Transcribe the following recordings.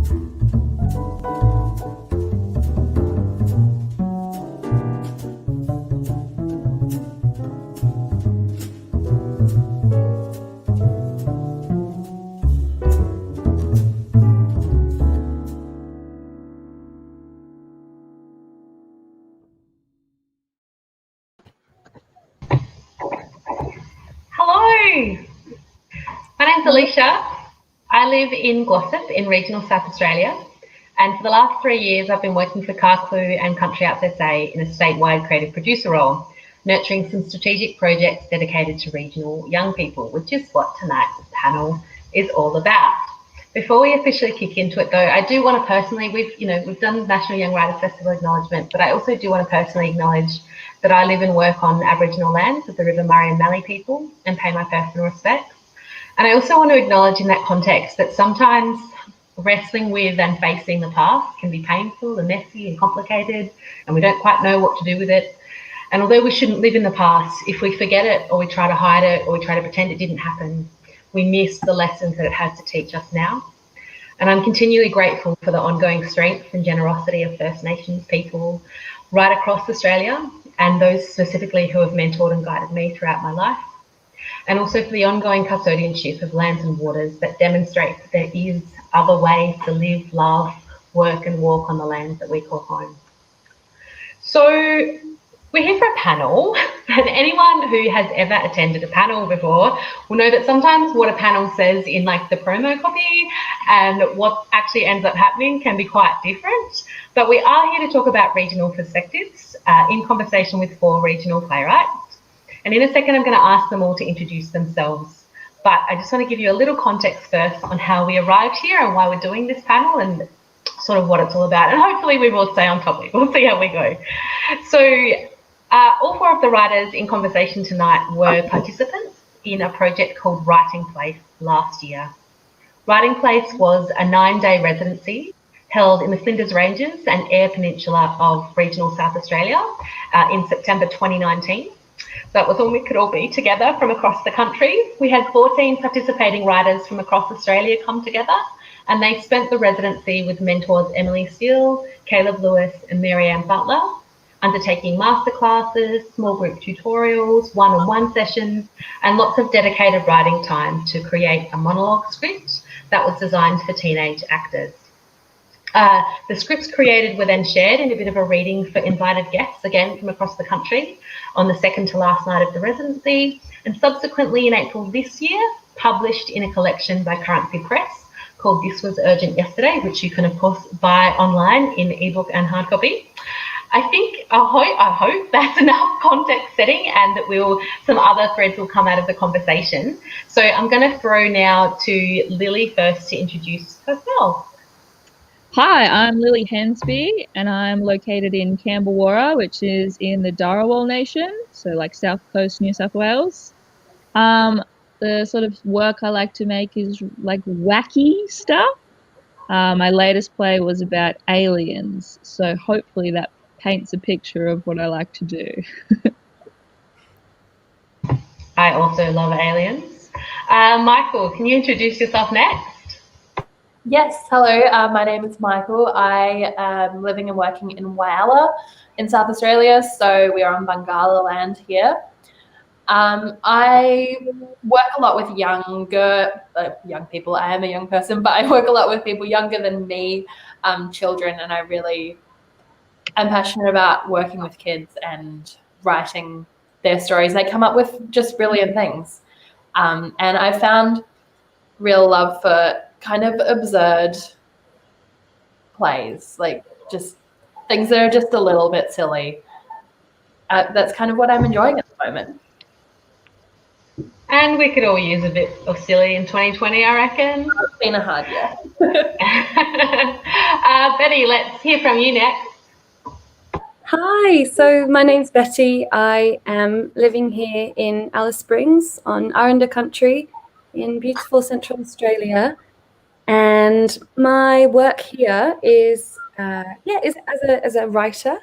Hello, my name's Alicia. I live in Glossop in regional South Australia, and for the last 3 years I've been working for Carclew and Country Arts SA in a statewide creative producer role, nurturing some strategic projects dedicated to regional young people, which is what tonight's panel is all about. Before we officially kick into it though, I do want to personally, we've done National Young Writers Festival acknowledgement, but I also do want to personally acknowledge that I live and work on Aboriginal lands of the River Murray and Mallee people and pay my personal respects. And I also want to acknowledge in that context that sometimes wrestling with and facing the past can be painful and messy and complicated, and we don't quite know what to do with it. And although we shouldn't live in the past, if we forget it or we try to hide it or we try to pretend it didn't happen, we miss the lessons that it has to teach us now. And I'm continually grateful for the ongoing strength and generosity of First Nations people right across Australia, and those specifically who have mentored and guided me throughout my life. And also for the ongoing custodianship of lands and waters that demonstrate that there is other ways to live, love, work and walk on the lands that we call home. So we're here for a panel, and anyone who has ever attended a panel before will know that sometimes what a panel says in like the promo copy and what actually ends up happening can be quite different. But we are here to talk about regional perspectives in conversation with 4 regional playwrights. And in a second, I'm going to ask them all to introduce themselves. But I just want to give you a little context first on how we arrived here and why we're doing this panel and sort of what it's all about. And hopefully we will stay on topic. We'll see how we go. So all 4 of the writers in conversation tonight were participants in a project called Writing Place last year. Writing Place was a 9-day residency held in the Flinders Ranges and Eyre Peninsula of regional South Australia in September 2019. That was when we could all be together from across the country. We had 14 participating writers from across Australia come together, and they spent the residency with mentors Emily Steele, Caleb Lewis and Mary-Ann Butler, undertaking masterclasses, small group tutorials, one-on-one sessions, and lots of dedicated writing time to create a monologue script that was designed for teenage actors. The scripts created were then shared in a bit of a reading for invited guests, again from across the country, on the second to last night of the residency, and subsequently in April this year, published in a collection by Currency Press called This Was Urgent Yesterday, which you can of course buy online in ebook and hard copy. I hope that's enough context setting, and that some other threads will come out of the conversation. So I'm going to throw now to Lily first to introduce herself. Hi, I'm Lily Hensby, and I'm located in Camberwarra, which is in the Darawal Nation, so like South Coast, New South Wales. The sort of work I like to make is like wacky stuff. My latest play was about aliens, so hopefully that paints a picture of what I like to do. I also love aliens. Michael, can you introduce yourself next? Yes, hello, my name is Michael. I am living and working in Whyalla in South Australia, so we are on Bangala land here. I work a lot with young people. I am a young person, but I work a lot with people younger than me, children, and I really am passionate about working with kids and writing their stories. They come up with just brilliant things. And I found real love for kind of absurd plays, like just things that are just a little bit silly. That's kind of what I'm enjoying at the moment. And we could all use a bit of silly in 2020, I reckon. It's been a hard year. Betty, let's hear from you next. Hi, so my name's Betty. I am living here in Alice Springs on Aranda country in beautiful Central Australia. And my work here is as a writer.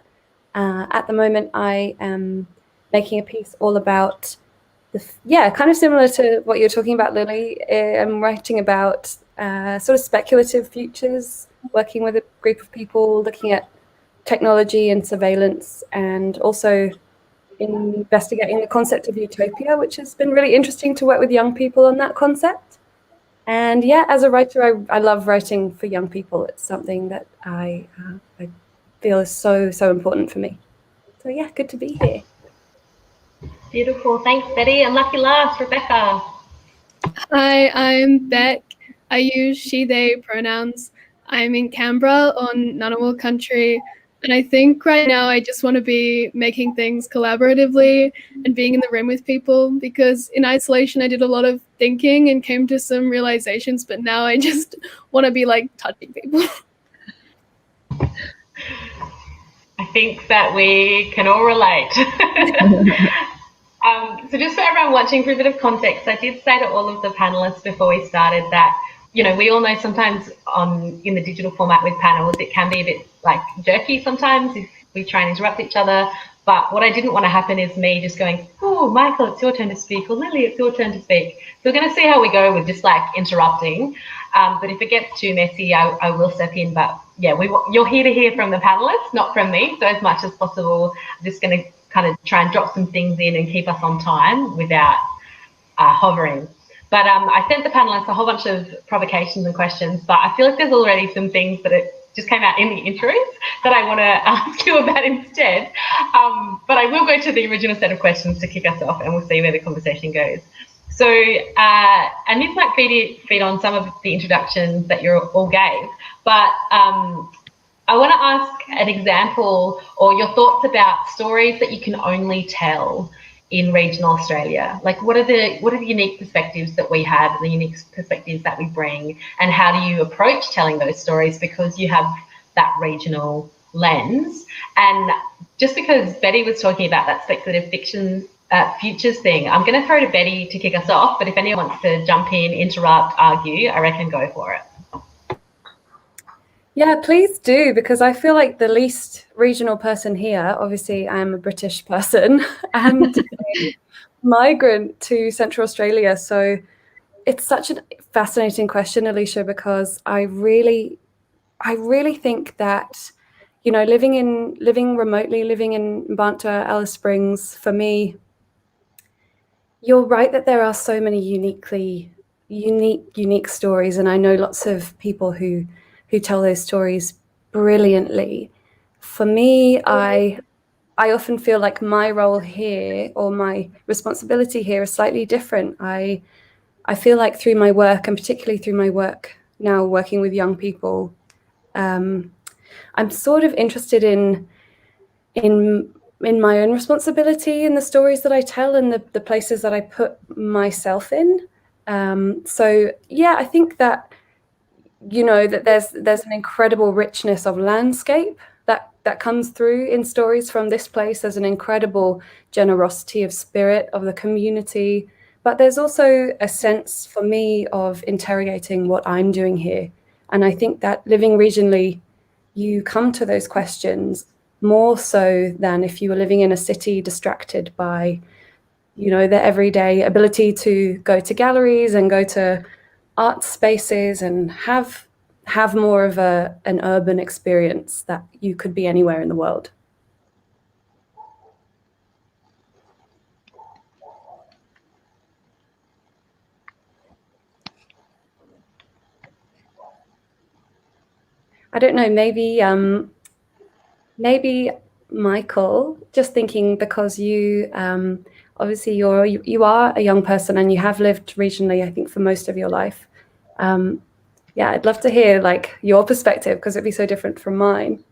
At the moment, I am making a piece all about kind of similar to what you're talking about, Lily. I'm writing about sort of speculative futures working with a group of people, looking at technology and surveillance, and also investigating the concept of utopia, which has been really interesting to work with young people on that concept. And yeah, as a writer, I love writing for young people. It's something that I feel is so important for me. So yeah, good to be here. Beautiful. Thanks, Betty. And lucky last, Rebecca. Hi, I'm Beck. I use she, they pronouns. I'm in Canberra on Ngunnawal country. And I think right now I just want to be making things collaboratively and being in the room with people, because in isolation I did a lot of thinking and came to some realizations, but now I just want to be like touching people. I think that we can all relate. So just for everyone watching, for a bit of context, I did say to all of the panelists before we started that, you know, we all know sometimes in the digital format with panels, it can be a bit like jerky sometimes if we try and interrupt each other. But what I didn't want to happen is me just going, oh, Michael, it's your turn to speak, or Lily, it's your turn to speak. So we're going to see how we go with just like interrupting. But if it gets too messy, I will step in. But yeah, you're here to hear from the panelists, not from me. So as much as possible, I'm just going to kind of try and drop some things in and keep us on time without hovering. But I sent the panelists a whole bunch of provocations and questions, but I feel like there's already some things that just came out in the intros that I want to ask you about instead. But I will go to the original set of questions to kick us off, and we'll see where the conversation goes. So, and this might feed on some of the introductions that you all gave, but I want to ask an example or your thoughts about stories that you can only tell in regional Australia. Like, what are the unique perspectives that we have, the unique perspectives that we bring, and how do you approach telling those stories because you have that regional lens? And just because Betty was talking about that speculative fiction futures thing, I'm going to throw to Betty to kick us off, but if anyone wants to jump in, interrupt, argue, I reckon go for it. Yeah, please do, because I feel like the least regional person here. Obviously, I am a British person and a migrant to Central Australia. So it's such a fascinating question, Alicia, because I really think that, you know, living remotely, living in Mbantua, Alice Springs, for me, you're right that there are so many unique stories, and I know lots of people who tell those stories brilliantly. For me, I often feel like my role here or my responsibility here is slightly different. I feel like through my work, and particularly through my work now working with young people, I'm sort of interested in my own responsibility in the stories that I tell and the places that I put myself in. So yeah, I think that, you know, that there's an incredible richness of landscape that comes through in stories from this place. There's an incredible generosity of spirit of the community, but there's also a sense for me of interrogating what I'm doing here. And I think that living regionally, you come to those questions more so than if you were living in a city distracted by, you know, the everyday ability to go to galleries and go to art spaces and have more of an urban experience that you could be anywhere in the world. I don't know, maybe Michael, just thinking, because you obviously you are a young person and you have lived regionally, I think, for most of your life. Yeah, I'd love to hear like your perspective, because it'd be so different from mine.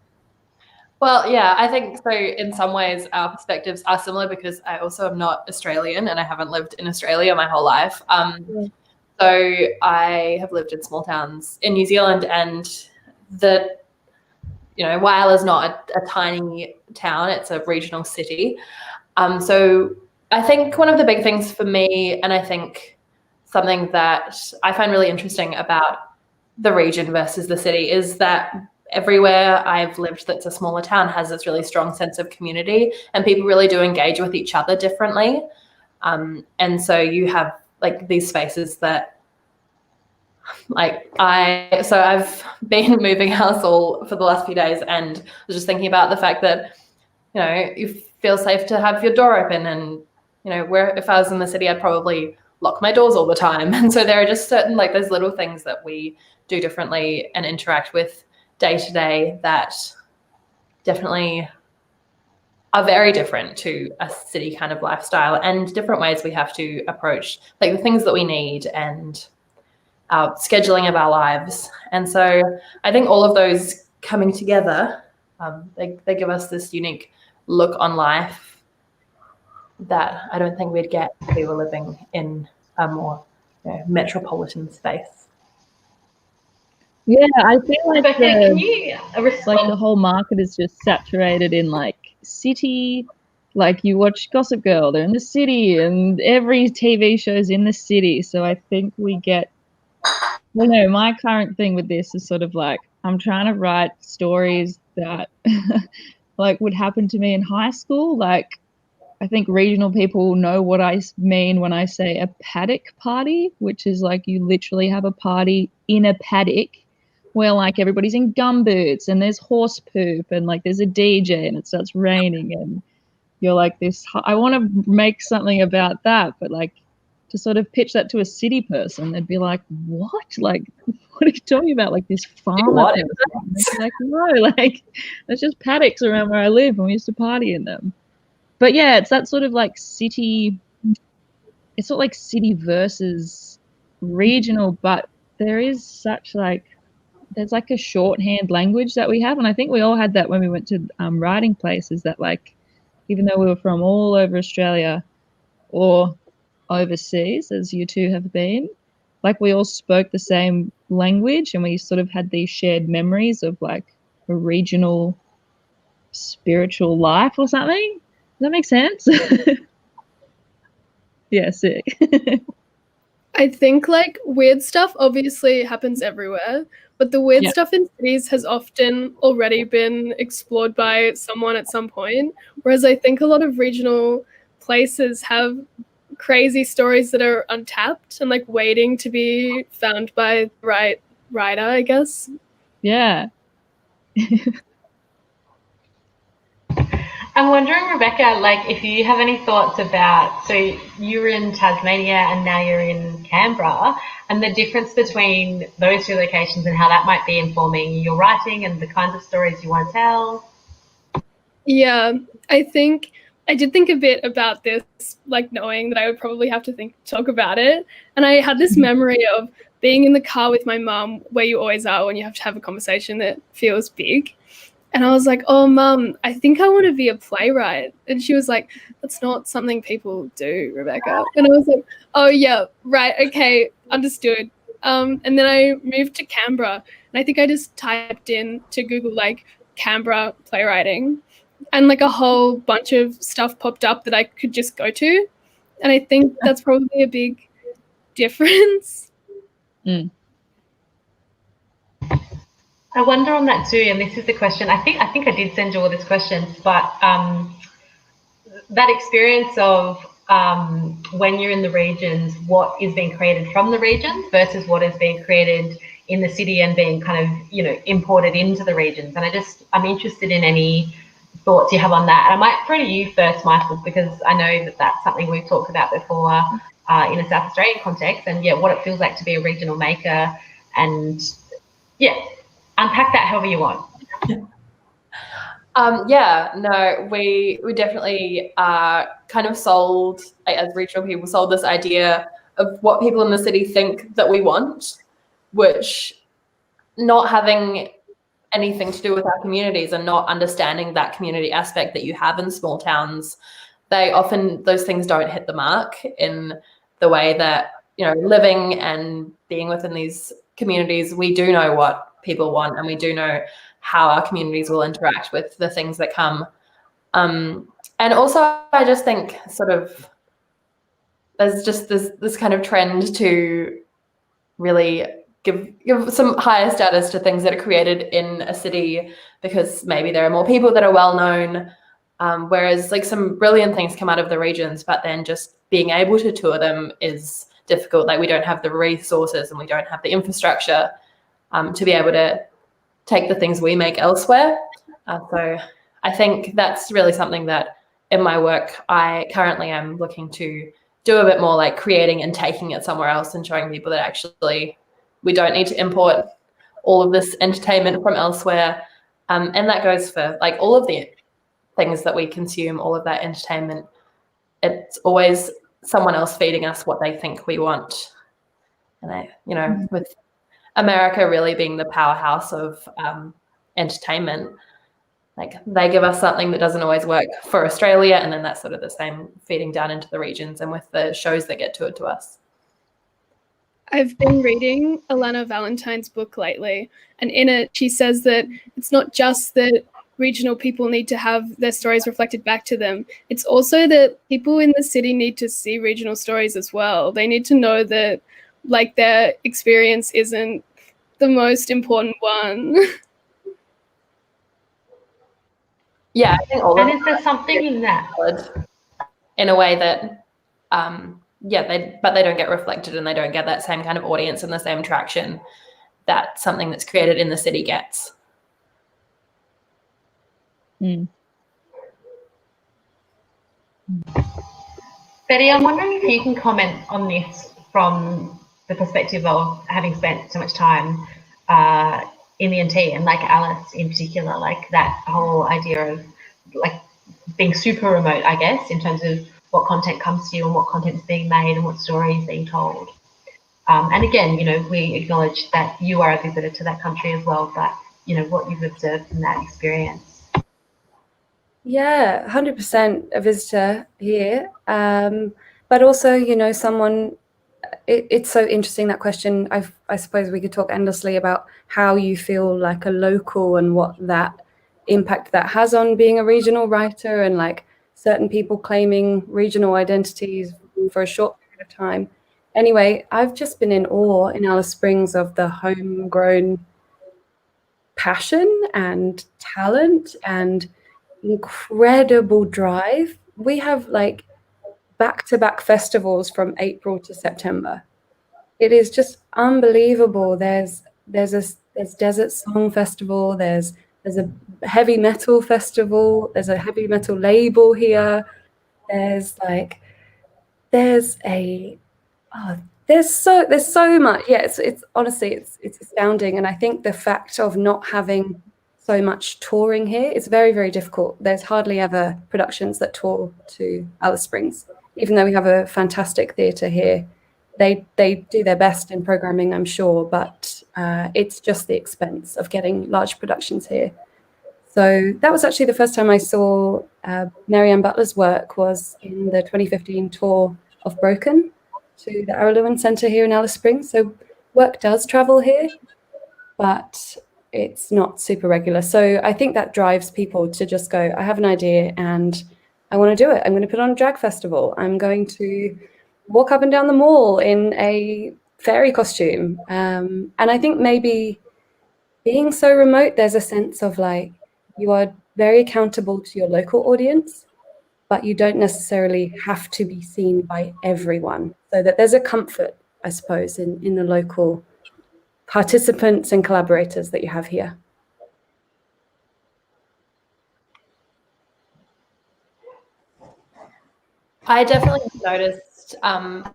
Well, yeah, I think so. In some ways, our perspectives are similar because I also am not Australian and I haven't lived in Australia my whole life. So I have lived in small towns in New Zealand, and Whyalla is not a tiny town; it's a regional city. So I think one of the big things for me, and I think something that I find really interesting about the region versus the city, is that everywhere I've lived that's a smaller town has this really strong sense of community, and people really do engage with each other differently. And so you have like these spaces that Like I've been moving house all for the last few days, and was just thinking about the fact that, you know, you feel safe to have your door open, and, you know, where if I was in the city, I'd probably lock my doors all the time. And so there are just certain, like, those little things that we do differently and interact with day to day that definitely are very different to a city kind of lifestyle, and different ways we have to approach, like, the things that we need and our scheduling of our lives. And so I think all of those coming together, they give us this unique look on life that I don't think we'd get if we were living in a more, you know, metropolitan space. Yeah, I feel like Rebecca, can you respond? like the whole market is just saturated in like city. Like you watch Gossip Girl, they're in the city, and every TV show's in the city. So I think we get, I don't know, my current thing with this is sort of like I'm trying to write stories that like would happen to me in high school. Like I think regional people know what I mean when I say a paddock party, which is like you literally have a party in a paddock where like everybody's in gumboots and there's horse poop and like there's a DJ and it starts raining and you're like this. I want to make something about that, but like to sort of pitch that to a city person, they'd be like, what? Like, what are you talking about? Like this farmer person? Like, no, like there's just paddocks around where I live and we used to party in them. But yeah, it's that sort of like city, it's not like city versus regional, but there is such like, there's like a shorthand language that we have. And I think we all had that when we went to writing places, that like, even though we were from all over Australia or overseas, as you two have been, like we all spoke the same language and we sort of had these shared memories of like a regional spiritual life or something. Does that make sense? Yeah, sick. I think like weird stuff obviously happens everywhere, but the weird stuff in cities has often already been explored by someone at some point. Whereas I think a lot of regional places have crazy stories that are untapped and like waiting to be found by the right writer, I guess. Yeah. I'm wondering, Rebecca, like if you have any thoughts about, so you were in Tasmania and now you're in Canberra, and the difference between those two locations and how that might be informing your writing and the kinds of stories you want to tell. Yeah, I think I did think a bit about this, like knowing that I would probably have to talk about it. And I had this memory of being in the car with my mum, where you always are when you have to have a conversation that feels big. And I was like, oh, Mum, I think I want to be a playwright. And she was like, that's not something people do, Rebecca. And I was like, oh, yeah, right, okay, understood. And then I moved to Canberra, and I think I just typed in to Google, like, Canberra playwriting, and, like, a whole bunch of stuff popped up that I could just go to. And I think that's probably a big difference. Mm. I wonder on that too, and this is the question. I think I did send you all these questions, but that experience of when you're in the regions, what is being created from the regions versus what is being created in the city and being kind of, you know, imported into the regions. And I'm interested in any thoughts you have on that. And I might throw to you first, Michael, because I know that that's something we've talked about before in a South Australian context, and yeah, what it feels like to be a regional maker, and yeah. Unpack that however you want. Yeah, no, we definitely kind of sold, as regional people, sold this idea of what people in the city think that we want, which not having anything to do with our communities and not understanding that community aspect that you have in small towns, those things don't hit the mark in the way that, you know, living and being within these communities, we do know what people want, and we do know how our communities will interact with the things that come. And also, I just think sort of there's just this kind of trend to really give some higher status to things that are created in a city, because maybe there are more people that are well known, whereas like some brilliant things come out of the regions, but then just being able to tour them is difficult. Like, we don't have the resources and we don't have the infrastructure to be able to take the things we make elsewhere. So I think that's really something that in my work I currently am looking to do a bit more, like creating and taking it somewhere else and showing people that actually we don't need to import all of this entertainment from elsewhere. And that goes for like all of the things that we consume, all of that entertainment. It's always someone else feeding us what they think we want. And with America really being the powerhouse of entertainment, like they give us something that doesn't always work for Australia, and then that's sort of the same feeding down into the regions and with the shows that get to us. I've been reading Alana Valentine's book lately, and in it she says that it's not just that regional people need to have their stories reflected back to them. It's also that people in the city need to see regional stories as well. They need to know that like their experience isn't the most important one. Yeah, I think all and of is there something in that? In a way that, but they don't get reflected and they don't get that same kind of audience and the same traction that something that's created in the city gets. Betty, I'm wondering if you can comment on this from the perspective of having spent so much time in the NT, and like Alice in particular, like that whole idea of like being super remote, I guess, in terms of what content comes to you and what content's being made and what stories being told. And again, we acknowledge that you are a visitor to that country as well, but what you've observed from that experience. Yeah, 100% a visitor here. But also, someone, it's so interesting, that question. I suppose we could talk endlessly about how you feel like a local and what that impact that has on being a regional writer, and like certain people claiming regional identities for a short period of time. Anyway, I've just been in awe in Alice Springs of the homegrown passion and talent and incredible drive. We have like back-to-back festivals from April to September. It is just unbelievable. There's Desert Song Festival, there's a heavy metal festival, there's a heavy metal label here, there's so much. Yeah, it's honestly it's astounding. And I think the fact of not having so much touring here, it's very, very difficult. There's hardly ever productions that tour to Alice Springs, even though we have a fantastic theatre here. They do their best in programming, I'm sure, but it's just the expense of getting large productions here. So that was actually the first time I saw Marianne Butler's work, was in the 2015 tour of Broken to the Araluen Centre here in Alice Springs. So work does travel here, but it's not super regular. So I think that drives people to just go, I have an idea and I want to do it. I'm going to put on a drag festival. I'm going to walk up and down the mall in a fairy costume. And I think maybe being so remote, there's a sense of like, you are very accountable to your local audience, but you don't necessarily have to be seen by everyone. So that there's a comfort, I suppose, in the local participants and collaborators that you have here. I definitely noticed,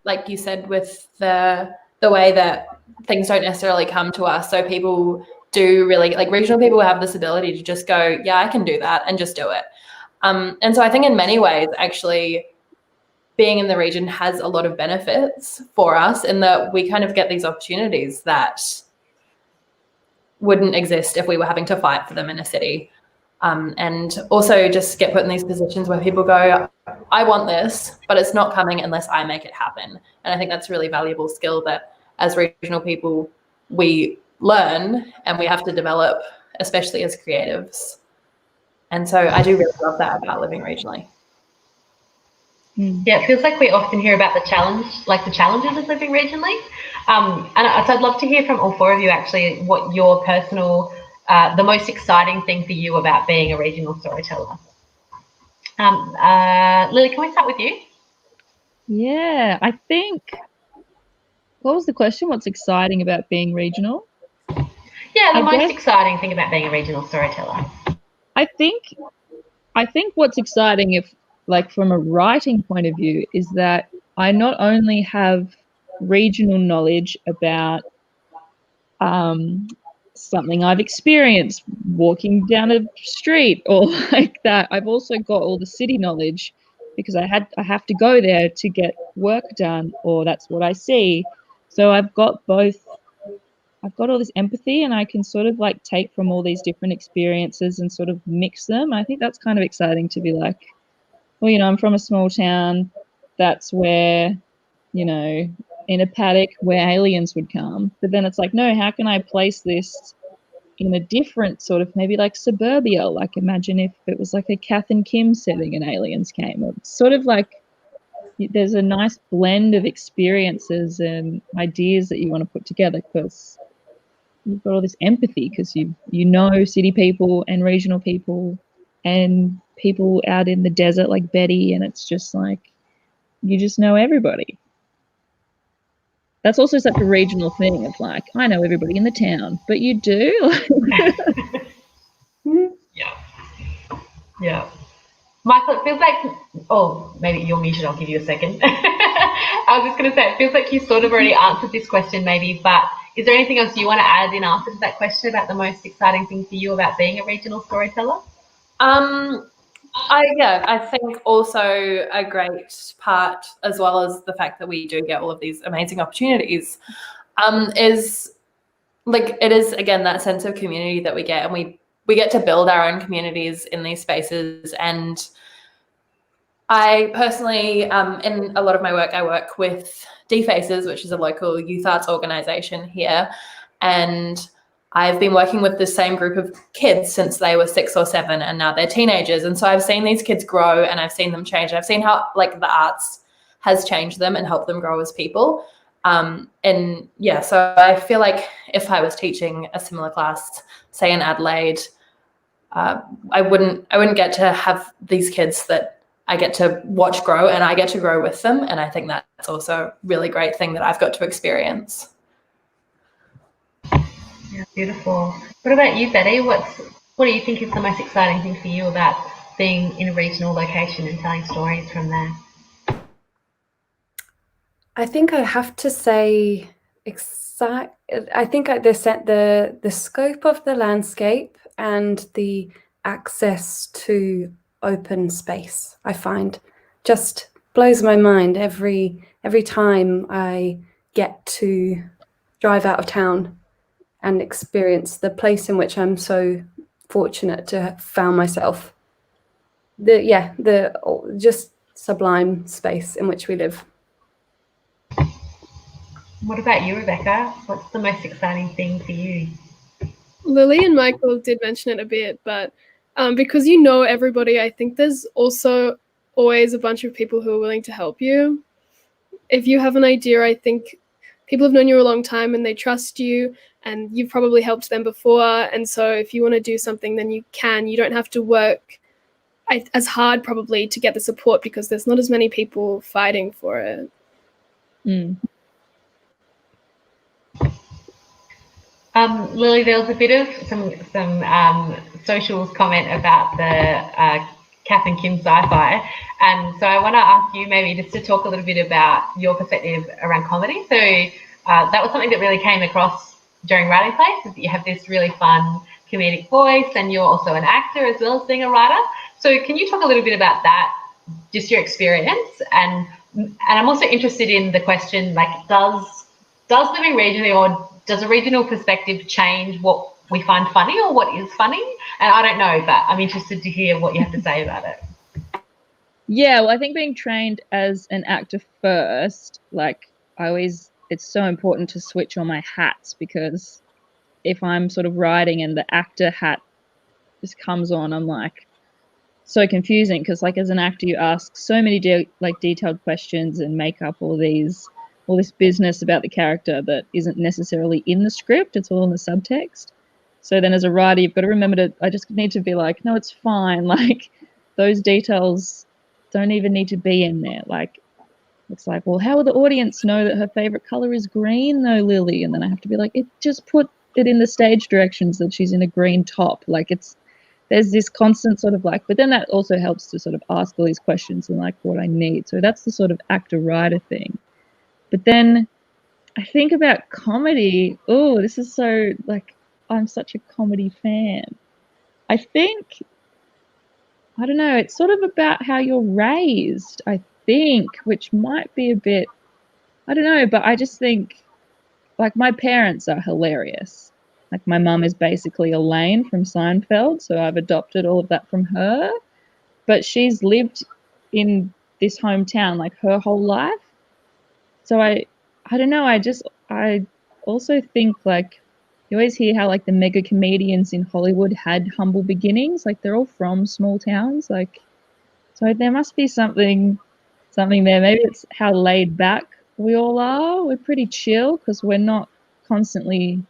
like you said, with the way that things don't necessarily come to us. So people do really, like regional people have this ability to just go, yeah, I can do that, and just do it. And so I think in many ways, actually, being in the region has a lot of benefits for us in that we kind of get these opportunities that wouldn't exist if we were having to fight for them in a city. And also just get put in these positions where people go, I want this, but it's not coming unless I make it happen. And I think that's a really valuable skill that as regional people, we learn and we have to develop, especially as creatives. And so I do really love that about living regionally. Yeah, it feels like we often hear about the challenges of living regionally. And so I'd love to hear from all four of you actually what your personal, the most exciting thing for you about being a regional storyteller. Lily, can we start with you? Yeah, I think what was the question? What's exciting about being regional? Yeah, the I most guess- exciting thing about being a regional storyteller. I think what's exciting, if like from a writing point of view, is that I not only have regional knowledge about something I've experienced walking down a street or like that. I've also got all the city knowledge because I have to go there to get work done, or that's what I see. So I've got both. I've got all this empathy, and I can sort of like take from all these different experiences and sort of mix them. I think that's kind of exciting to be like, well, you know, I'm from a small town. That's where, you know, in a paddock where aliens would come. But then it's like, no, how can I place this in a different sort of maybe like suburbia? Like imagine if it was like a Kath and Kim setting and aliens came. It's sort of like there's a nice blend of experiences and ideas that you want to put together because you've got all this empathy because you know city people and regional people and people out in the desert like Betty, and it's just like you just know everybody. That's also such a regional thing of like, I know everybody in the town, but you do? Yeah. Yeah. Michael, it feels like, oh, maybe you're muted, I'll give you a second. I was just going to say, it feels like you sort of already answered this question maybe, but is there anything else you want to add in answer to that question about the most exciting thing for you about being a regional storyteller? I think also a great part, as well as the fact that we do get all of these amazing opportunities, is like it is again that sense of community that we get, and we get to build our own communities in these spaces. And I personally, in a lot of my work, I work with Defaces, which is a local youth arts organisation here, and I've been working with the same group of kids since they were 6 or 7, and now they're teenagers. And so I've seen these kids grow, and I've seen them change. I've seen how like the arts has changed them and helped them grow as people. And yeah, so I feel like if I was teaching a similar class, say in Adelaide, I wouldn't get to have these kids that I get to watch grow, and I get to grow with them. And I think that's also a really great thing that I've got to experience. Yeah, beautiful. What about you, Betty? What do you think is the most exciting thing for you about being in a regional location and telling stories from there? I think I have to say I think the scope of the landscape and the access to open space, I find, just blows my mind every time I get to drive out of town and experience the place in which I'm so fortunate to have found myself. The just sublime space in which we live. What about you, Rebecca? What's the most exciting thing for you? Lily and Michael did mention it a bit, but because you know everybody, I think there's also always a bunch of people who are willing to help you. If you have an idea, I think people have known you a long time and they trust you, and you've probably helped them before. And so if you want to do something, then you can. You don't have to work as hard probably to get the support because there's not as many people fighting for it. Mm. Lily, there was a bit of some socials comment about the Kath and Kim sci-fi, and so I want to ask you maybe just to talk a little bit about your perspective around comedy. So that was something that really came across during Writing Place, is that you have this really fun comedic voice, and you're also an actor as well as being a writer. So can you talk a little bit about that, just your experience, and I'm also interested in the question, like, does living regionally, or does a regional perspective change what we find funny or what is funny? And I don't know, but I'm interested to hear what you have to say about it. Yeah, well, I think being trained as an actor first, like it's so important to switch on my hats, because if I'm sort of writing and the actor hat just comes on, I'm like so confusing, because like as an actor you ask so many detailed questions and make up all this business about the character that isn't necessarily in the script. It's all in the subtext. So then as a writer, you've got to remember I just need to be like, no, it's fine. Like those details don't even need to be in there. Like it's like, well, how will the audience know that her favorite color is green though, Lily? And then I have to be like, it just put it in the stage directions that she's in a green top. Like there's this constant sort of like, but then that also helps to sort of ask all these questions and like what I need. So that's the sort of actor-writer thing. But then I think about comedy. Oh, this is so like, I'm such a comedy fan. I think, I don't know, it's sort of about how you're raised, I think, which might be a bit, I don't know, but I just think like my parents are hilarious. Like my mum is basically Elaine from Seinfeld, so I've adopted all of that from her. But she's lived in this hometown like her whole life. So I don't know, I also think like you always hear how like the mega comedians in Hollywood had humble beginnings. Like they're all from small towns. Like so there must be something there. Maybe it's how laid back we all are. We're pretty chill because we're not constantly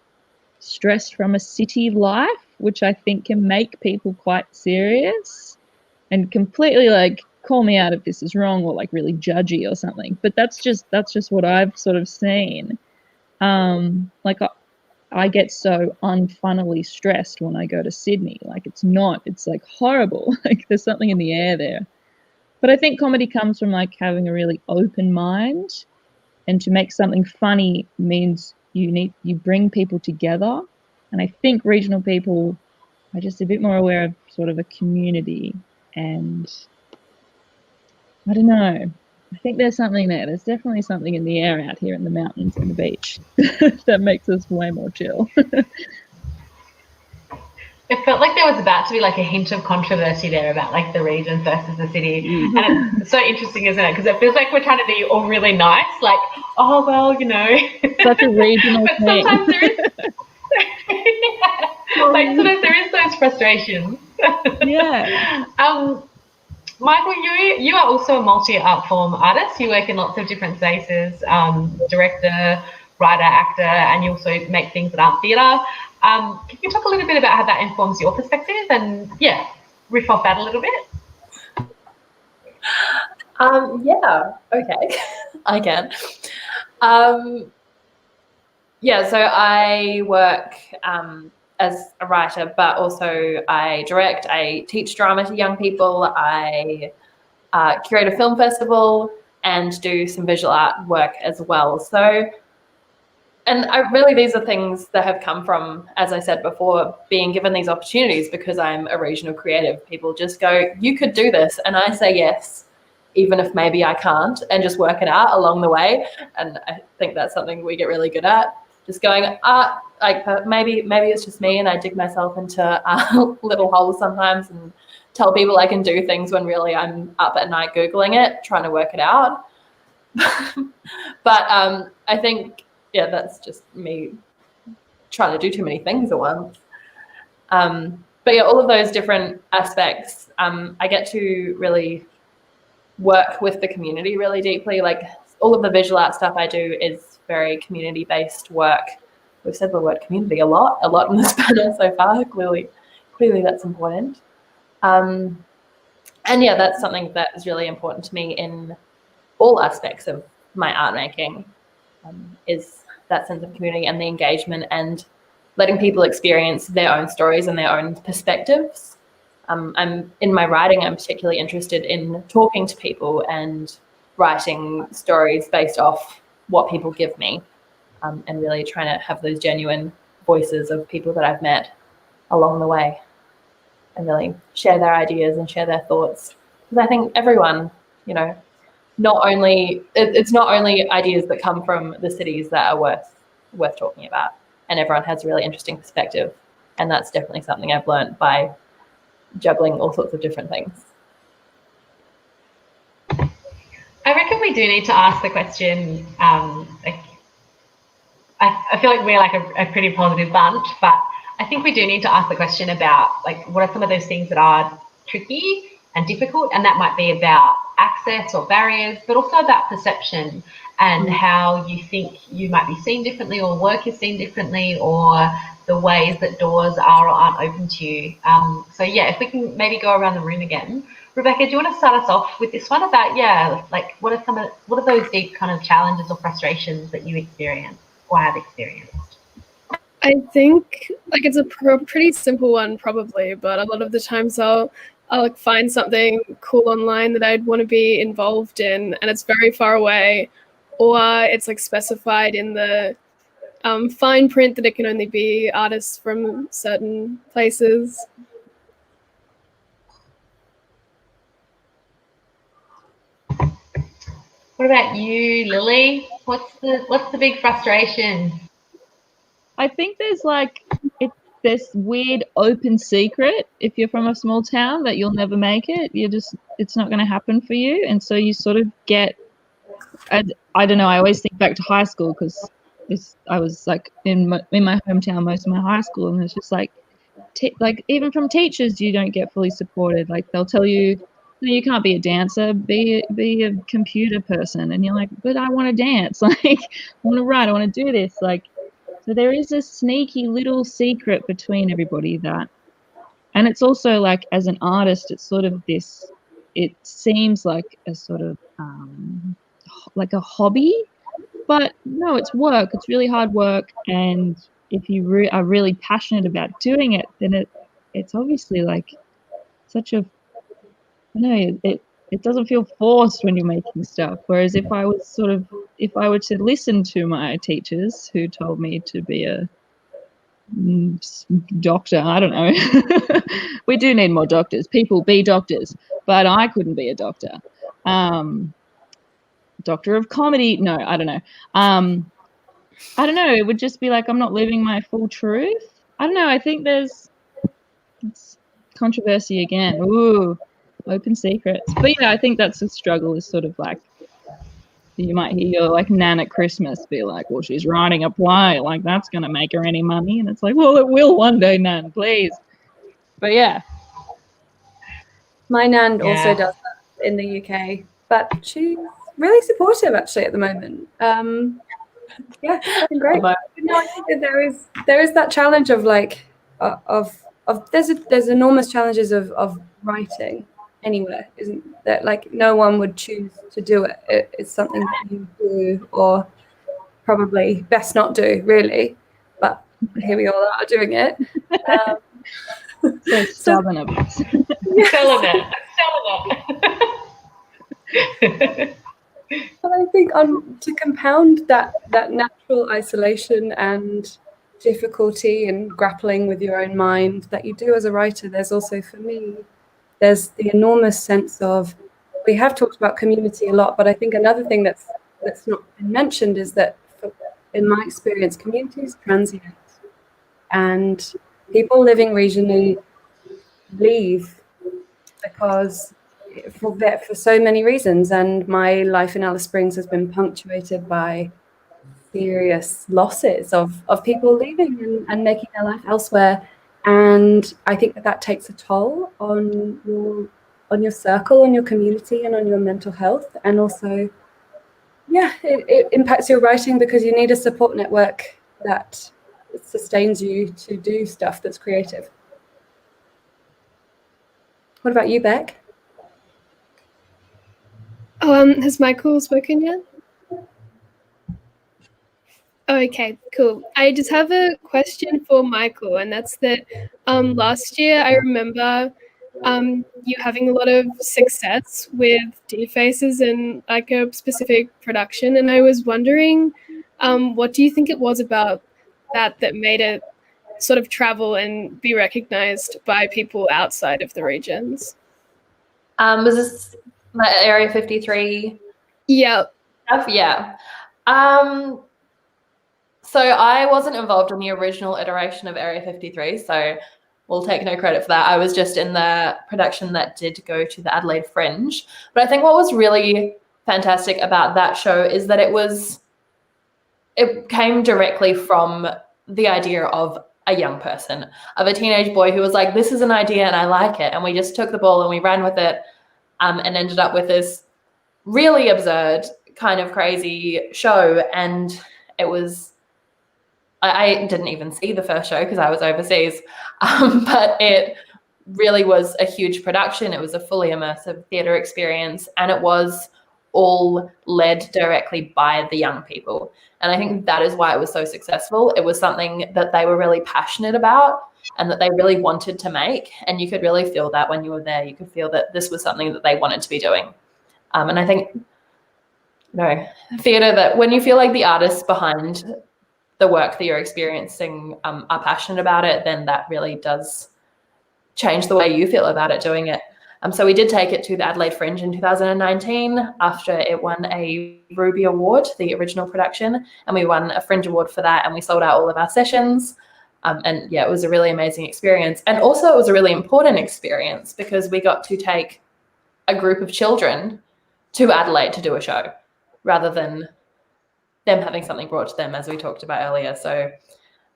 stressed from a city life, which I think can make people quite serious and completely like call me out if this is wrong or like really judgy or something. But that's just what I've sort of seen. Like I get so unfunnily stressed when I go to Sydney. Like it's like horrible. Like there's something in the air there. But I think comedy comes from like having a really open mind, and to make something funny means you bring people together. And I think regional people are just a bit more aware of sort of a community, and I don't know. I think there's something there. There's definitely something in the air out here in the mountains and the beach that makes us way more chill. It felt like there was about to be like a hint of controversy there about like the region versus the city. And it's so interesting, isn't it? Because it feels like we're trying to be all really nice, like, oh, well, you know. Such a regional but thing. sometimes there is, like sometimes there is those frustrations. Yeah. Michael, you are also a multi-art form artist. You work in lots of different spaces, director, writer, actor, and you also make things that aren't theatre. Can you talk a little bit about how that informs your perspective and, yeah, riff off that a little bit? Yeah, okay, I can. Yeah, so I work as a writer, but also I direct, I teach drama to young people, I curate a film festival and do some visual art work as well. So, and really these are things that have come from, as I said before, being given these opportunities because I'm a regional creative. People just go, you could do this. And I say yes, even if maybe I can't, and just work it out along the way. And I think that's something we get really good at. Just going, like maybe it's just me and I dig myself into little holes sometimes and tell people I can do things when really I'm up at night Googling it, trying to work it out. But I think, yeah, that's just me trying to do too many things at once. But yeah, all of those different aspects, I get to really work with the community really deeply. Like all of the visual art stuff I do is very community-based work. We've said the word community a lot in this panel so far. Clearly that's important. And yeah, that's something that is really important to me in all aspects of my art making, is that sense of community and the engagement and letting people experience their own stories and their own perspectives. I'm in my writing, I'm particularly interested in talking to people and writing stories based off what people give me, and really trying to have those genuine voices of people that I've met along the way and really share their ideas and share their thoughts. Because I think everyone, you know, it's not only ideas that come from the cities that are worth talking about, and everyone has a really interesting perspective, and that's definitely something I've learned by juggling all sorts of different things. I reckon we do need to ask the question, like, I feel like we're like a pretty positive bunch, but I think we do need to ask the question about like what are some of those things that are tricky and difficult, and that might be about access or barriers, but also about perception and how you think you might be seen differently or work is seen differently, or the ways that doors are or aren't open to you. So yeah, if we can maybe go around the room again, Rebecca, do you want to start us off with this one about, like what are those deep kind of challenges or frustrations that you experience or have experienced? I think like it's a pretty simple one probably, but a lot of the times I'll like find something cool online that I'd want to be involved in, and it's very far away, or it's like specified in the fine print that it can only be artists from certain places. What about you, Lily? What's the big frustration? I think there's like it's this weird open secret if you're from a small town that you'll never make it. It's not going to happen for you, and so you sort of get. I don't know. I always think back to high school because I was like in my hometown most of my high school, and it's just like even from teachers you don't get fully supported. Like they'll tell you, no, you can't be a dancer, be a computer person, and you're like, but I want to dance, like I want to write, I want to do this, like. So there is a sneaky little secret between everybody and it's also like as an artist, it's sort of this. It seems like a sort of like a hobby, but no, it's work. It's really hard work, and if you are really passionate about doing it, then it's obviously like such a. I know it doesn't feel forced when you're making stuff. Whereas if I were to listen to my teachers who told me to be a doctor, I don't know. We do need more doctors. People be doctors, but I couldn't be a doctor. Doctor of comedy? No, I don't know. I don't know. It would just be like I'm not living my full truth. I don't know. I think it's controversy again. Ooh. Open secrets. But yeah, I think that's a struggle, is sort of like you might hear your like nan at Christmas be like, well, she's writing a play, like that's gonna make her any money, and it's like, well, it will one day, nan, please. But yeah. My nan also does that in the UK, but she's really supportive actually at the moment. Yeah, it's been great. No, I think that there is that challenge of like there's enormous challenges of writing anywhere, isn't that? Like no one would choose to do it. It's something that you do, or probably best not do, really. But here we all are doing it. So stubborn of us. Selling it. But I think to compound that natural isolation and difficulty and grappling with your own mind that you do as a writer, there's also, for me, there's the enormous sense of, we have talked about community a lot, but I think another thing that's not been mentioned is that, in my experience, community is transient, and people living regionally leave because for so many reasons. And my life in Alice Springs has been punctuated by serious losses of people leaving and making their life elsewhere. And I think that takes a toll on your circle, on your community, and on your mental health. And also, it impacts your writing because you need a support network that sustains you to do stuff that's creative. What about you, Beck? Has Michael spoken yet? Oh, okay, cool. I just have a question for Michael, and that's that last year I remember you having a lot of success with defaces and like a specific production, and I was wondering, what do you think it was about that made it sort of travel and be recognized by people outside of the regions? Was this my Area 53? Yeah. Stuff? Yeah. So I wasn't involved in the original iteration of Area 53, so we'll take no credit for that. I was just in the production that did go to the Adelaide Fringe. But I think what was really fantastic about that show is that it came directly from the idea of a young person, of a teenage boy who was like, this is an idea and I like it. And we just took the ball and we ran with it, and ended up with this really absurd, kind of crazy show. And it was, I didn't even see the first show because I was overseas, but it really was a huge production. It was a fully immersive theatre experience, and it was all led directly by the young people. And I think that is why it was so successful. It was something that they were really passionate about and that they really wanted to make. And you could really feel that when you were there. You could feel that this was something that they wanted to be doing. And I think, theatre, that when you feel like the artists behind the work that you're experiencing are passionate about it, then that really does change the way you feel about it doing it. So we did take it to the Adelaide Fringe in 2019 after it won a Ruby Award, the original production, and we won a Fringe Award for that, and we sold out all of our sessions. And yeah, it was a really amazing experience. And also it was a really important experience because we got to take a group of children to Adelaide to do a show rather than them having something brought to them, as we talked about earlier. So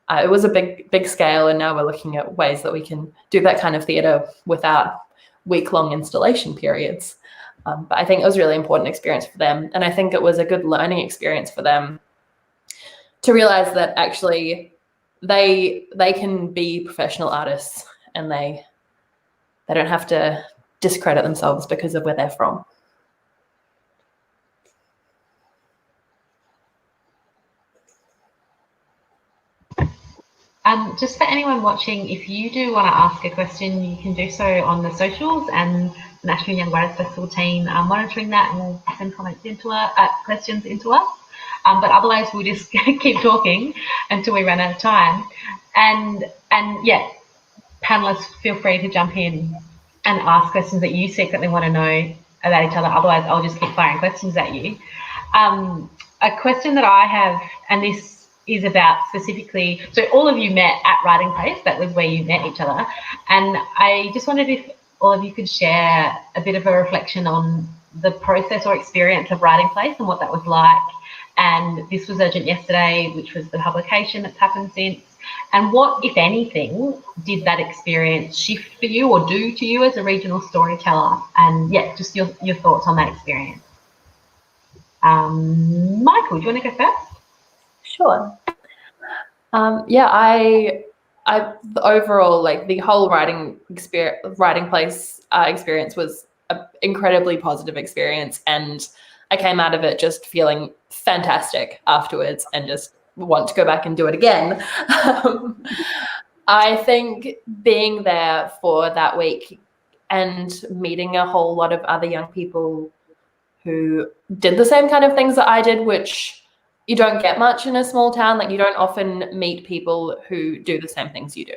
it was a big scale, and now we're looking at ways that we can do that kind of theatre without week-long installation periods. But I think it was a really important experience for them. And I think it was a good learning experience for them to realize that actually they can be professional artists, and they don't have to discredit themselves because of where they're from. Just for anyone watching, if you do want to ask a question, you can do so on the socials, and the National Young Writers Festival team are monitoring that and will send comments into questions into us. But otherwise, we'll just keep talking until we run out of time. And yeah, panelists, feel free to jump in and ask questions that you secretly want to know about each other. Otherwise, I'll just keep firing questions at you. A question that I have, and this is about specifically, so all of you met at Writing Place, that was where you met each other. And I just wondered if all of you could share a bit of a reflection on the process or experience of Writing Place and what that was like. And This Was Urgent Yesterday, which was the publication that's happened since. And what, if anything, did that experience shift for you or do to you as a regional storyteller? And yeah, just your thoughts on that experience. Michael, do you want to go first? Sure. Yeah, I overall, like, the whole Writing Place experience was an incredibly positive experience, and I came out of it just feeling fantastic afterwards and just want to go back and do it again. I think being there for that week and meeting a whole lot of other young people who did the same kind of things that I did, which you don't get much in a small town. Like, you don't often meet people who do the same things you do.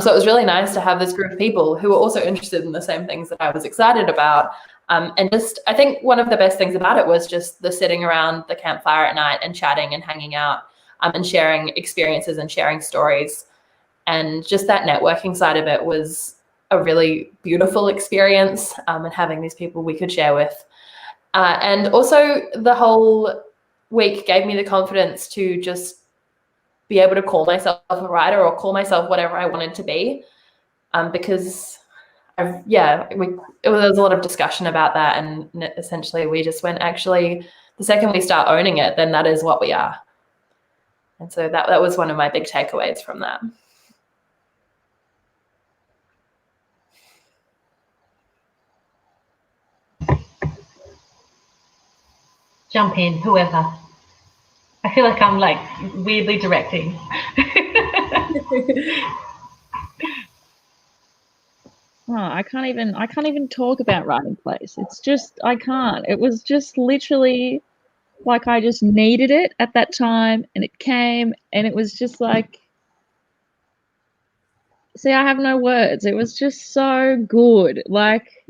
So it was really nice to have this group of people who were also interested in the same things that I was excited about. And just, I think one of the best things about it was just the sitting around the campfire at night and chatting and hanging out and sharing experiences and sharing stories. And just that networking side of it was a really beautiful experience, and having these people we could share with. And also the whole week gave me the confidence to just be able to call myself a writer or call myself whatever I wanted to be, because there was a lot of discussion about that, and essentially we just went, actually, the second we start owning it, then that is what we are. And so that was one of my big takeaways from that. Jump in, whoever. I feel like I'm like weirdly directing. I can't even talk about Writing Place. It's just, I can't. It was just literally like I just needed it at that time, and it came, and it was just like, see, I have no words. It was just so good. Like,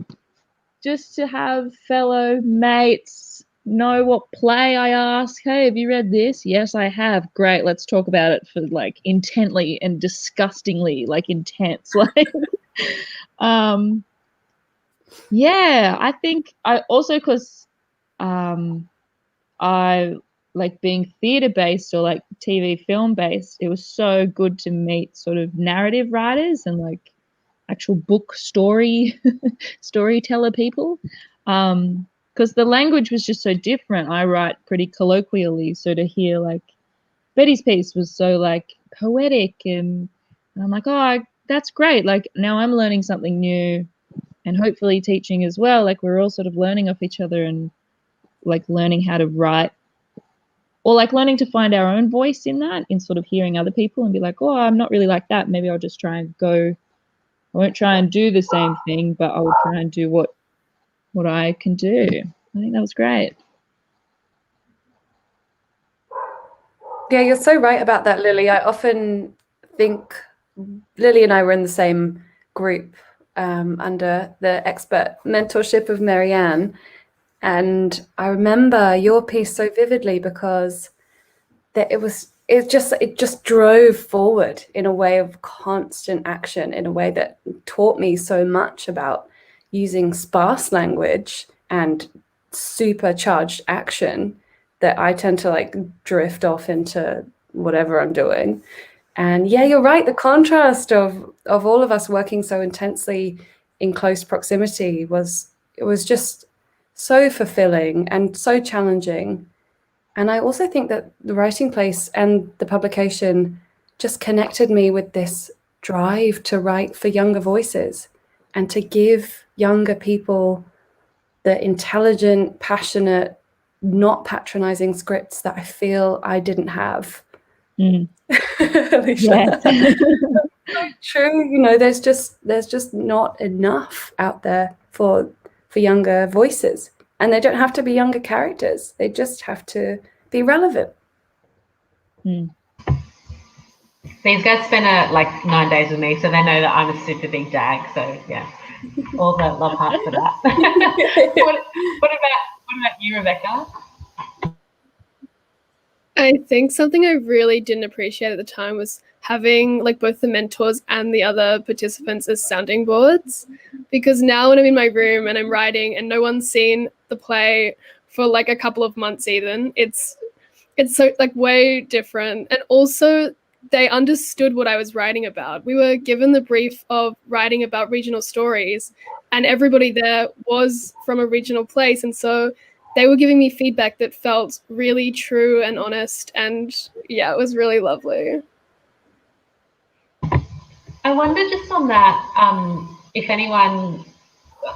just to have fellow mates know what play I ask. Hey, have you read this? Yes, I have. Great. Let's talk about it for like intently and disgustingly like intense. Like, yeah, I think I also, because I like being theatre based or like TV film based, it was so good to meet sort of narrative writers and like actual book storyteller people, because the language was just so different. I write pretty colloquially, so to hear like Betty's piece was so like poetic, and I'm like, oh, that's great. Like now I'm learning something new, and hopefully teaching as well. Like we're all sort of learning off each other and like learning how to write, or like learning to find our own voice in that, in sort of hearing other people and be like, oh, I'm not really like that. Maybe I'll just try and go. I won't try and do the same thing, but I'll try and do what I can do. I think that was great. Yeah, you're so right about that, Lily. I often think Lily and I were in the same group under the expert mentorship of Marianne. And I remember your piece so vividly because it just drove forward in a way of constant action, in a way that taught me so much about using sparse language and supercharged action that I tend to like drift off into whatever I'm doing. And yeah, you're right. The contrast of all of us working so intensely in close proximity was just so fulfilling and so challenging. And I also think that the writing place and the publication just connected me with this drive to write for younger voices and to give younger people the intelligent, passionate, not patronizing scripts that I feel I didn't have. Yes. True. You know, there's just not enough out there for younger voices. And they don't have to be younger characters. They just have to be relevant. These guys spent like 9 days with me, so they know that I'm a super big jag. So yeah, all the love hearts for that. What about you, Rebecca? I think something I really didn't appreciate at the time was having like both the mentors and the other participants as sounding boards, because now when I'm in my room and I'm writing and no one's seen the play for like a couple of months even, it's so like way different. And also they understood what I was writing about. We were given the brief of writing about regional stories and everybody there was from a regional place, and so they were giving me feedback that felt really true and honest, and yeah, it was really lovely. I wonder just on that, if anyone,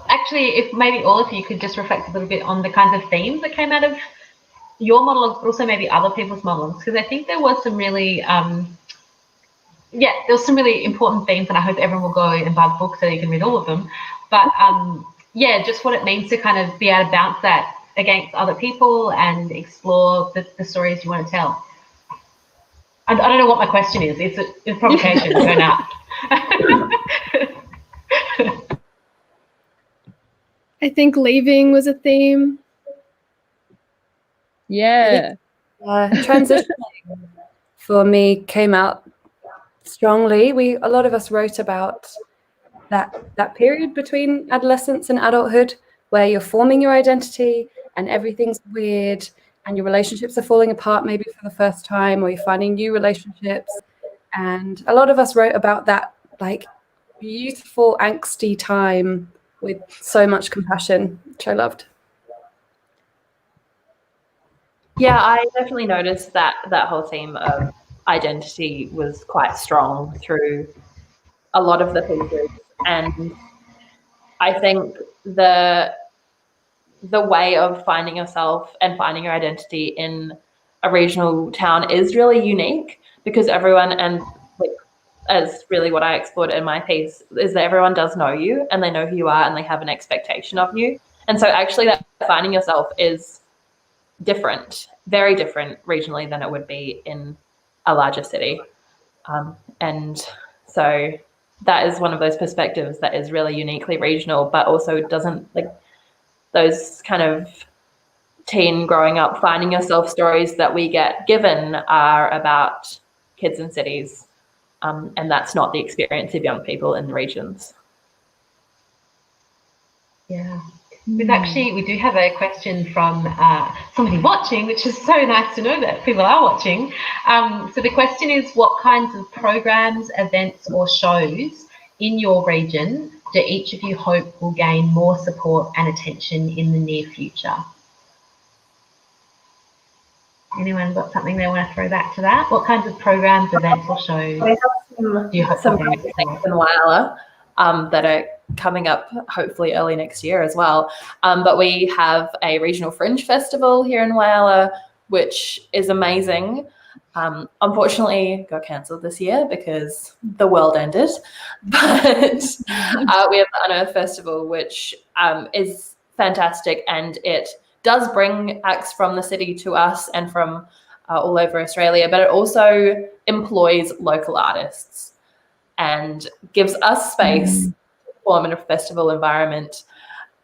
actually, if maybe all of you could just reflect a little bit on the kinds of themes that came out of your monologues, but also maybe other people's monologues, because I think there was some really, there was some really important themes, and I hope everyone will go and buy the book so you can read all of them. But just what it means to kind of be able to bounce that against other people and explore the stories you want to tell. I don't know what my question is. It's a provocation. Go now. I think leaving was a theme. Yeah. Transitioning for me came out strongly. A lot of us wrote about that period between adolescence and adulthood where you're forming your identity and everything's weird and your relationships are falling apart maybe for the first time, or you're finding new relationships. And a lot of us wrote about that like beautiful angsty time with so much compassion, which I loved. Yeah, I definitely noticed that whole theme of identity was quite strong through a lot of the pieces. And I think the way of finding yourself and finding your identity in a regional town is really unique, because everyone, and like, as really what I explored in my piece, is that everyone does know you and they know who you are and they have an expectation of you. And so actually that finding yourself is different, very different regionally than it would be in a larger city. And so that is one of those perspectives that is really uniquely regional, but also doesn't, like, those kind of teen growing up finding yourself stories that we get given are about kids in cities, and that's not the experience of young people in the regions. Yeah. We do have a question from somebody watching, which is so nice to know that people are watching. So the question is, what kinds of programs, events or shows in your region do each of you hope will gain more support and attention in the near future? Anyone got something they want to throw back to that? What kinds of programs, events or shows? I have You hope some for great things in Whyalla that are coming up hopefully early next year as well. But we have a regional Fringe festival here in Whyalla, which is amazing. Unfortunately, got cancelled this year because the world ended. But we have the Unearth Festival, which is fantastic, and it does bring acts from the city to us and from all over Australia, but it also employs local artists and gives us space to perform in a festival environment.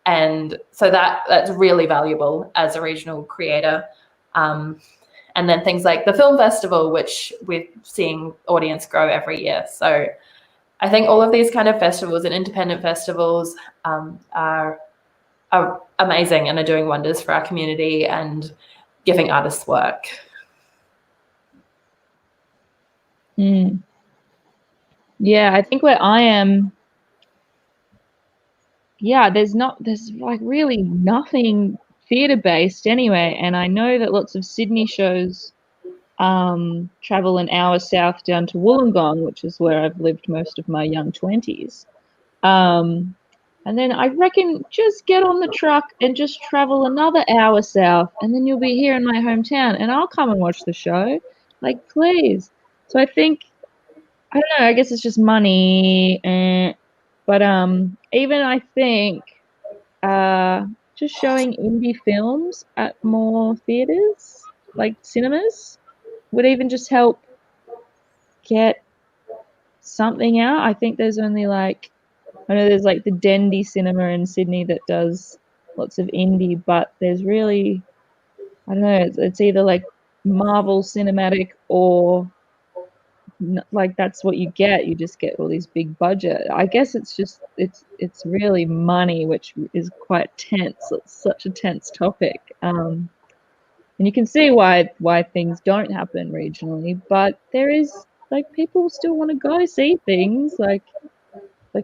And so that's really valuable as a regional creator. And then things like the film festival, which we're seeing audience grow every year. So I think all of these kind of festivals and independent festivals are amazing and are doing wonders for our community and giving artists work. Yeah, I think where I am, there's like really nothing theatre based anyway. And I know that lots of Sydney shows travel an hour south down to Wollongong, which is where I've lived most of my young 20s. And then I reckon just get on the truck and just travel another hour south, and then you'll be here in my hometown, and I'll come and watch the show. Like, please. So I think, I don't know, I guess it's just money. But even I think just showing indie films at more theatres, like cinemas, would even just help get something out. I think there's only like, I know there's like the Dendy Cinema in Sydney that does lots of indie, but there's really, I don't know, it's either like Marvel Cinematic or like that's what you get. You just get all these big budget. I guess it's just, it's really money, which is quite tense. It's such a tense topic. And you can see why things don't happen regionally, but there is, like, people still want to go see things like,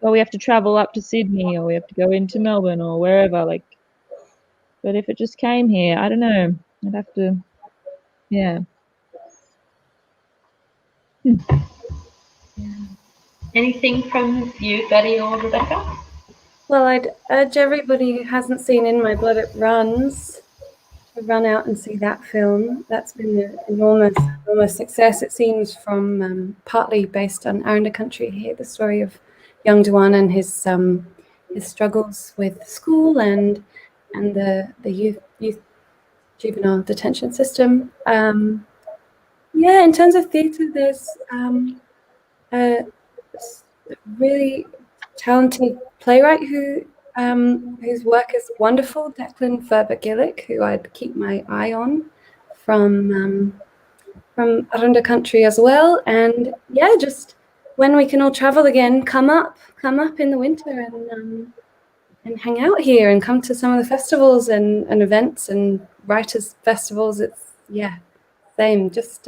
oh, we have to travel up to Sydney, or we have to go into Melbourne or wherever, like, but if it just came here, I don't know, I'd have to, yeah. Anything from you, Betty or Rebecca? Well, I'd urge everybody who hasn't seen In My Blood It Runs to run out and see that film. That's been an enormous success. It seems from partly based on our country here, the story of young Dewan and his struggles with school and the youth juvenile detention system. In terms of theatre, there's a really talented playwright whose work is wonderful, Declan Ferber-Gillick, who I'd keep my eye on from Arunda country as well. And yeah, just when we can all travel again, come up in the winter and hang out here and come to some of the festivals and events and writers' festivals. It's same. Just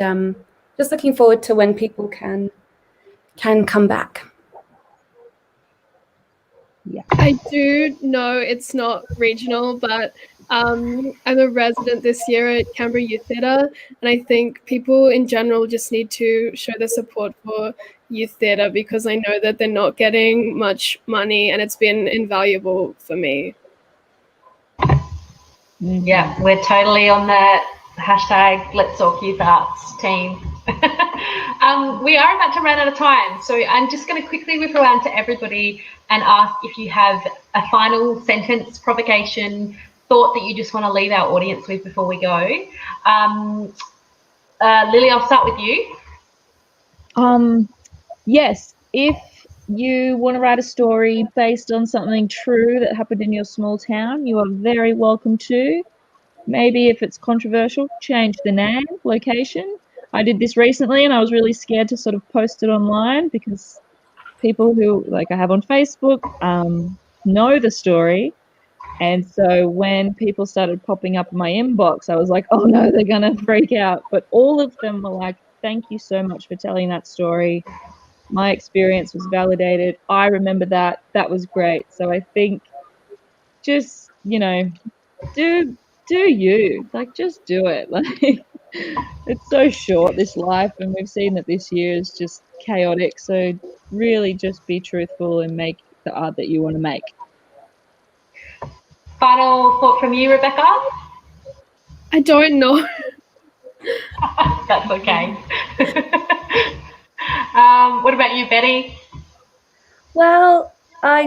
looking forward to when people can come back. Yeah. I do know it's not regional, but I'm a resident this year at Canberra Youth Theatre, and I think people in general just need to show their support for youth theatre, because I know that they're not getting much money, and it's been invaluable for me. Yeah, we're totally on the hashtag Let's Talk Youth Arts team. We are about to run out of time, so I'm just going to quickly whip around to everybody and ask if you have a final sentence, provocation, thought that you just want to leave our audience with before we go. Lily, I'll start with you. Yes, if you want to write a story based on something true that happened in your small town, you are very welcome to. Maybe if it's controversial, change the name, location. I did this recently and I was really scared to sort of post it online because people who, like, I have on Facebook know the story. And so when people started popping up in my inbox, I was like, oh no, they're going to freak out. But all of them were like, thank you so much for telling that story. My experience was validated. I remember that. That was great. So I think just, do you, like, just do it. Like, It's so short, this life, and we've seen that this year is just chaotic. So really just be truthful and make the art that you want to make. Final thought from you, Rebecca? I don't know. That's okay. What about you, Betty? Well,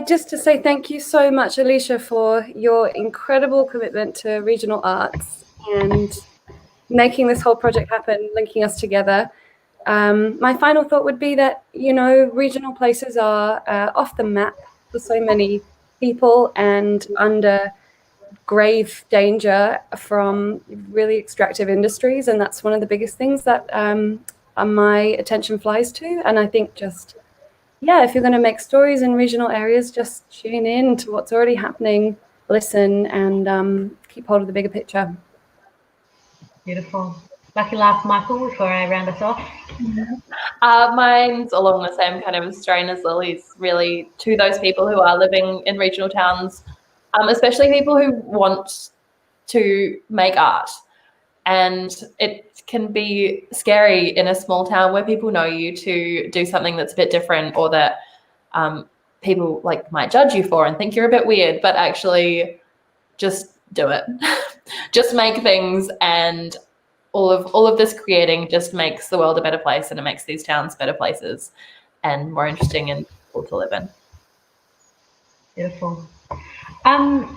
just to say thank you so much, Alicia, for your incredible commitment to regional arts and making this whole project happen, linking us together. My final thought would be that, regional places are off the map for so many people and under grave danger from really extractive industries. And that's one of the biggest things that my attention flies to. And I think if you're going to make stories in regional areas, just tune in to what's already happening, listen, and keep hold of the bigger picture. Beautiful. Lucky last, Michael, before I round us off. Mine's along the same kind of strain as Lily's, really, to those people who are living in regional towns, especially people who want to make art. And it can be scary in a small town where people know you to do something that's a bit different, or that people might judge you for and think you're a bit weird, but actually just do it. Just make things, and all of this creating just makes the world a better place, and it makes these towns better places and more interesting and cool to live in. Beautiful.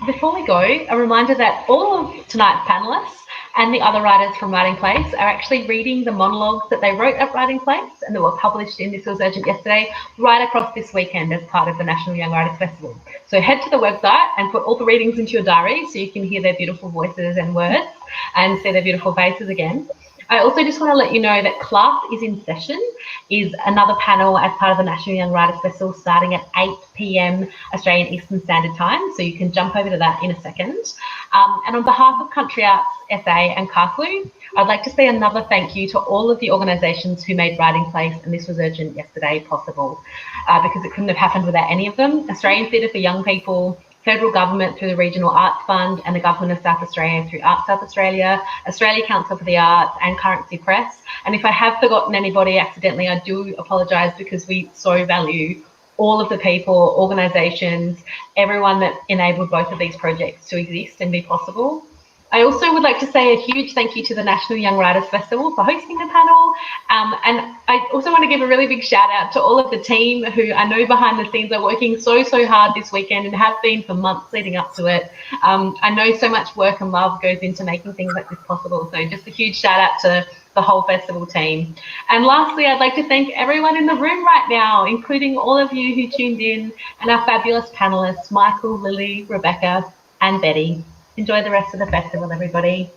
Before we go, a reminder that all of tonight's panelists and the other writers from Writing Place are actually reading the monologues that they wrote at Writing Place and that were published in This Was Urgent yesterday, right across this weekend as part of the National Young Writers Festival. So head to the website and put all the readings into your diary so you can hear their beautiful voices and words and see their beautiful faces again. I also just want to let you know that Class is in Session is another panel as part of the National Young Writers Festival starting at 8 p.m. Australian Eastern Standard Time, so you can jump over to that in a second. And on behalf of Country Arts SA and Carclew, I'd like to say another thank you to all of the organisations who made Writing Place and This Was Urgent yesterday possible, because it couldn't have happened without any of them. Australian Theatre for Young People, Federal Government through the Regional Arts Fund and the Government of South Australia through Arts South Australia, Australia Council for the Arts and Currency Press. And if I have forgotten anybody accidentally, I do apologise, because we so value all of the people, organisations, everyone that enabled both of these projects to exist and be possible. I also would like to say a huge thank you to the National Young Writers Festival for hosting the panel. And I also want to give a really big shout out to all of the team who I know behind the scenes are working so hard this weekend and have been for months leading up to it. I know so much work and love goes into making things like this possible. So just a huge shout out to the whole festival team. And lastly, I'd like to thank everyone in the room right now, including all of you who tuned in and our fabulous panelists, Michael, Lily, Rebecca, and Betty. Enjoy the rest of the festival, everybody.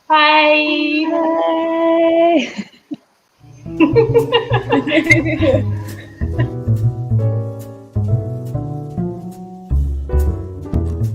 Bye. Bye.